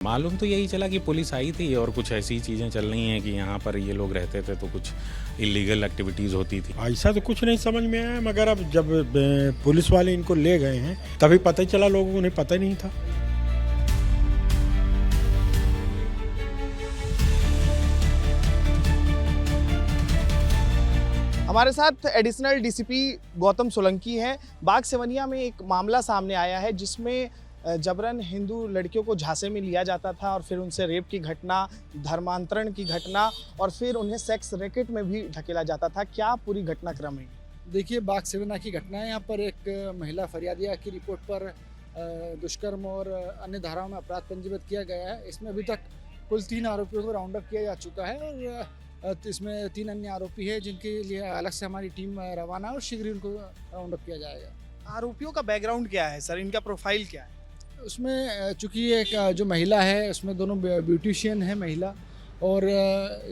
मालूम तो यही चला कि पुलिस आई थी और कुछ ऐसी चीज़ें चल रही हैं कि यहाँ पर ये लोग रहते थे तो कुछ इलीगल एक्टिविटीज़ होती थी। ऐसा तो कुछ नहीं समझ में आया, मगर अब जब पुलिस वाले इनको ले गए हैं तभी पता ही चला, लोगों को उन्हें पता ही नहीं था। हमारे साथ एडिशनल डीसीपी गौतम सोलंकी हैं। बाग सेवनिया में एक मामला सामने आया है जिसमें जबरन हिंदू लड़कियों को झांसे में लिया जाता था और फिर उनसे रेप की घटना, धर्मांतरण की घटना और फिर उन्हें सेक्स रैकेट में भी ढकेला जाता था। क्या पूरी घटनाक्रम है? देखिए, बाग सेवनिया की घटना है। यहाँ पर एक महिला फरियादिया की रिपोर्ट पर दुष्कर्म और अन्य धाराओं में अपराध पंजीबद्ध किया गया है। इसमें अभी तक कुल 3 आरोपियों को राउंड अप किया जा चुका है और इसमें 3 अन्य आरोपी है जिनके लिए अलग से हमारी टीम रवाना है और शीघ्र ही उनको राउंड अप किया जाएगा। आरोपियों का बैकग्राउंड क्या है सर? इनका प्रोफाइल क्या है? उसमें चूँकि एक जो महिला है उसमें दोनों ब्यूटिशियन है महिला, और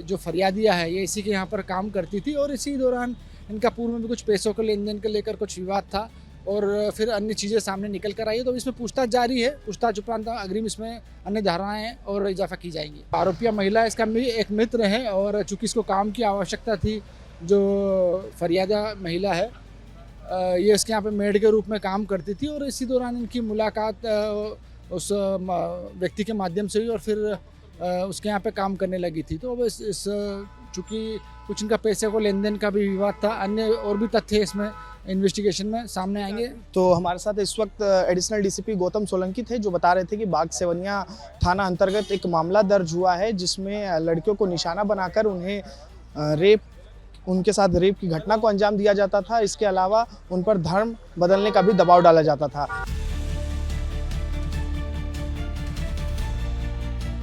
जो फरियादिया है ये इसी के यहाँ पर काम करती थी और इसी दौरान इनका पूर्व में भी कुछ पैसों के लेन देन को लेकर कुछ विवाद था और फिर अन्य चीज़ें सामने निकल कर आई है। तो इसमें पूछताछ जारी है। पूछताछ उपरांत अग्रिम इसमें अन्य धाराएं और इजाफा की जाएंगी। आरोपिया महिला इसका एक मित्र है और चूँकि इसको काम की आवश्यकता थी, जो फरियादा महिला है ये इसके यहाँ पे मेड के रूप में काम करती थी और इसी दौरान इनकी मुलाकात उस व्यक्ति के माध्यम से हुई और फिर उसके यहाँ पे काम करने लगी थी। तो अब इस चूँकि कुछ इनका पैसे को लेन देन का भी विवाद था, अन्य और भी तथ्य इसमें इन्वेस्टिगेशन में सामने आएंगे। तो हमारे साथ इस वक्त एडिशनल डीसीपी गौतम सोलंकी थे जो बता रहे थे कि बाग सेवनिया थाना अंतर्गत एक मामला दर्ज हुआ है जिसमें लड़कियों को निशाना बनाकर उन्हें उनके साथ रेप की घटना को अंजाम दिया जाता था। इसके अलावा उन पर धर्म बदलने का भी दबाव डाला जाता था।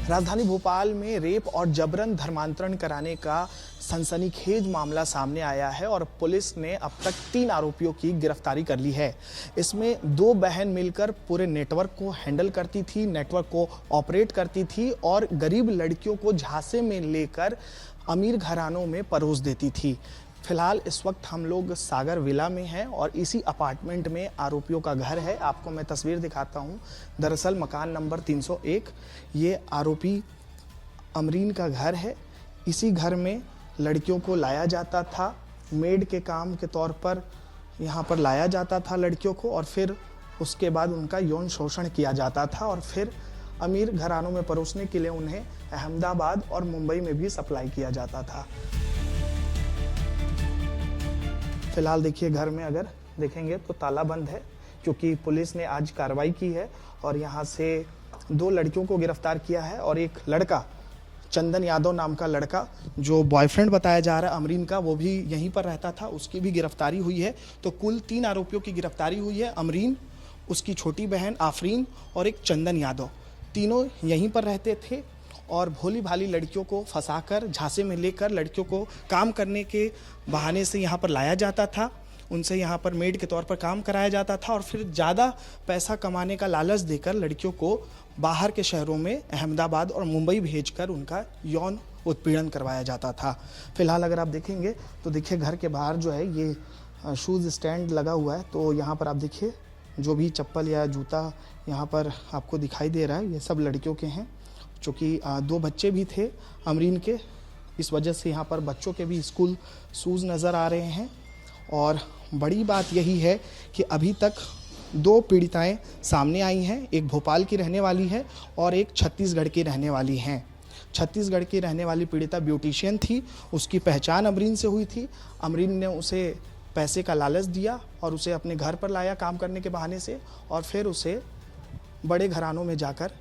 राजधानी भोपाल में रेप और जबरन धर्मांतरण कराने का सनसनीखेज मामला सामने आया है और पुलिस ने अब तक 3 आरोपियों की गिरफ्तारी कर ली है। इसमें 2 बहन मिलकर पूरे नेटवर्क को हैंडल करती थी, नेटवर्क को ऑपरेट करती थी और गरीब लड़कियों को झांसे में लेकर अमीर घरानों में परोस देती थी। फिलहाल इस वक्त हम लोग सागर विला में हैं और इसी अपार्टमेंट में आरोपियों का घर है। आपको मैं तस्वीर दिखाता हूं। दरअसल मकान नंबर 301 ये आरोपी अमरीन का घर है। इसी घर में लड़कियों को लाया जाता था, मेड के काम के तौर पर यहाँ पर लाया जाता था लड़कियों को और फिर उसके बाद उनका यौन शोषण किया जाता था और फिर अमीर घरानों में परोसने के लिए उन्हें अहमदाबाद और मुंबई में भी सप्लाई किया जाता था। फिलहाल देखिए, घर में अगर देखेंगे तो ताला बंद है क्योंकि पुलिस ने आज कार्रवाई की है और यहाँ से 2 लड़कियों को गिरफ्तार किया है और एक लड़का, चंदन यादव नाम का लड़का जो बॉयफ्रेंड बताया जा रहा है अमरीन का, वो भी यहीं पर रहता था, उसकी भी गिरफ्तारी हुई है। तो कुल 3 आरोपियों की गिरफ्तारी हुई है। अमरीन, उसकी छोटी बहन आफरीन और एक चंदन यादव, तीनों यहीं पर रहते थे और भोली भाली लड़कियों को फंसाकर झांसे में लेकर लड़कियों को काम करने के बहाने से यहाँ पर लाया जाता था, उनसे यहाँ पर मेड के तौर पर काम कराया जाता था और फिर ज़्यादा पैसा कमाने का लालच देकर लड़कियों को बाहर के शहरों में अहमदाबाद और मुंबई भेजकर उनका यौन उत्पीड़न करवाया जाता था। फिलहाल अगर आप देखेंगे तो देखिए, घर के बाहर जो है ये शूज़ स्टैंड लगा हुआ है। तो यहाँ पर आप देखिए, जो भी चप्पल या जूता यहाँ पर आपको दिखाई दे रहा है ये सब लड़कियों के हैं। चूँकि 2 बच्चे भी थे अमरीन के, इस वजह से यहाँ पर बच्चों के भी स्कूल शूज़ नज़र आ रहे हैं। और बड़ी बात यही है कि अभी तक 2 पीड़िताएं सामने आई हैं। एक भोपाल की रहने वाली है और एक छत्तीसगढ़ की रहने वाली हैं। छत्तीसगढ़ की रहने वाली पीड़िता ब्यूटिशियन थी, उसकी पहचान अमरीन से हुई थी। अमरीन ने उसे पैसे का लालच दिया और उसे अपने घर पर लाया काम करने के बहाने से और फिर उसे बड़े घरानों में जाकर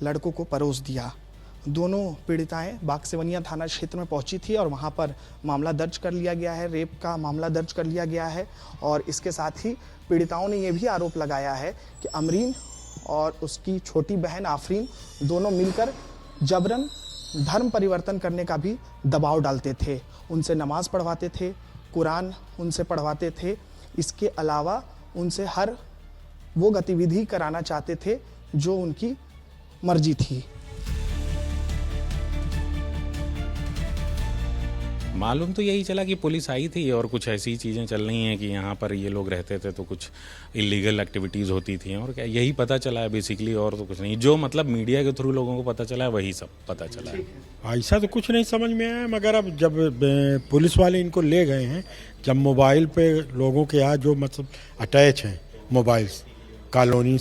लड़कों को परोस दिया। दोनों पीड़िताएं बाग सेवनिया थाना क्षेत्र में पहुंची थी और वहां पर मामला दर्ज कर लिया गया है, रेप का मामला दर्ज कर लिया गया है। और इसके साथ ही पीड़िताओं ने यह भी आरोप लगाया है कि अमरीन और उसकी छोटी बहन आफरीन दोनों मिलकर जबरन धर्म परिवर्तन करने का भी दबाव डालते थे। उनसे नमाज पढ़वाते थे, कुरान उनसे पढ़वाते थे। इसके अलावा उनसे हर वो गतिविधि कराना चाहते थे जो उनकी मर्जी थी। मालूम तो यही चला कि पुलिस आई थी और कुछ ऐसी चीज़ें चल रही हैं कि यहाँ पर ये लोग रहते थे तो कुछ इलीगल एक्टिविटीज़ होती थी और क्या यही पता चला है बेसिकली, और तो कुछ नहीं। जो मतलब मीडिया के थ्रू लोगों को पता चला है वही सब पता चला है। ऐसा तो कुछ नहीं समझ में आया, मगर अब जब पुलिस वाले इनको ले गए हैं, जब मोबाइल पे लोगों के यहाँ जो मतलब अटैच हैं मोबाइल्स कॉलोनी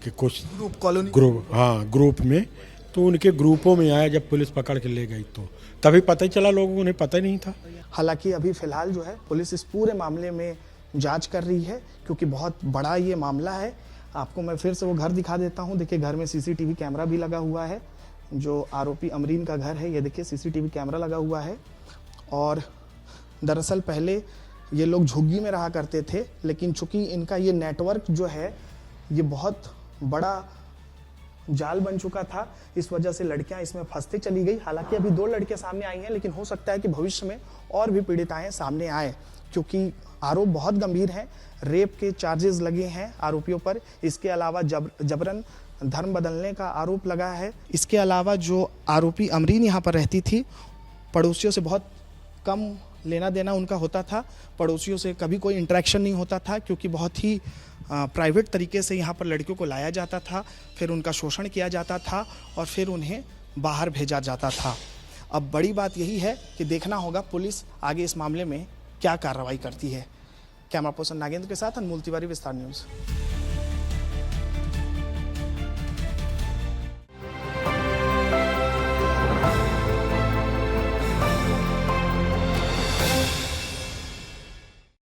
के कुछ ग्रुप में, तो उनके ग्रुपों में आया जब पुलिस पकड़ के ले गई तो तभी पता ही चला, लोगों को उन्हें पता ही नहीं था। हालांकि अभी फिलहाल जो है पुलिस इस पूरे मामले में जांच कर रही है, क्योंकि बहुत बड़ा ये मामला है। आपको मैं फिर से वो घर दिखा देता हूँ। देखिए घर में सीसीटीवी कैमरा भी लगा हुआ है, जो आरोपी अमरीन का घर है। ये देखिए सीसीटीवी कैमरा लगा हुआ है। और दरअसल पहले ये लोग झुग्गी में रहा करते थे, लेकिन चूंकि इनका ये नेटवर्क जो है ये बहुत बड़ा जाल बन चुका था, इस वजह से लड़कियां इसमें फंसते चली गई। हालांकि अभी 2 लड़कियां सामने आई हैं, लेकिन हो सकता है कि भविष्य में और भी पीड़िताएं सामने आए, क्योंकि आरोप बहुत गंभीर हैं। रेप के चार्जेस लगे हैं आरोपियों पर। इसके अलावा जबरन धर्म बदलने का आरोप लगा है। इसके अलावा जो आरोपी अमरीन यहाँ पर रहती थी, पड़ोसियों से बहुत कम लेना देना उनका होता था। पड़ोसियों से कभी कोई इंटरेक्शन नहीं होता था, क्योंकि बहुत ही प्राइवेट तरीके से यहाँ पर लड़कियों को लाया जाता था, फिर उनका शोषण किया जाता था और फिर उन्हें बाहर भेजा जाता था। अब बड़ी बात यही है कि देखना होगा पुलिस आगे इस मामले में क्या कार्रवाई करती है। कैमरा पर्सन नागेंद्र के साथ अनमोल तिवारी, विस्तार न्यूज़।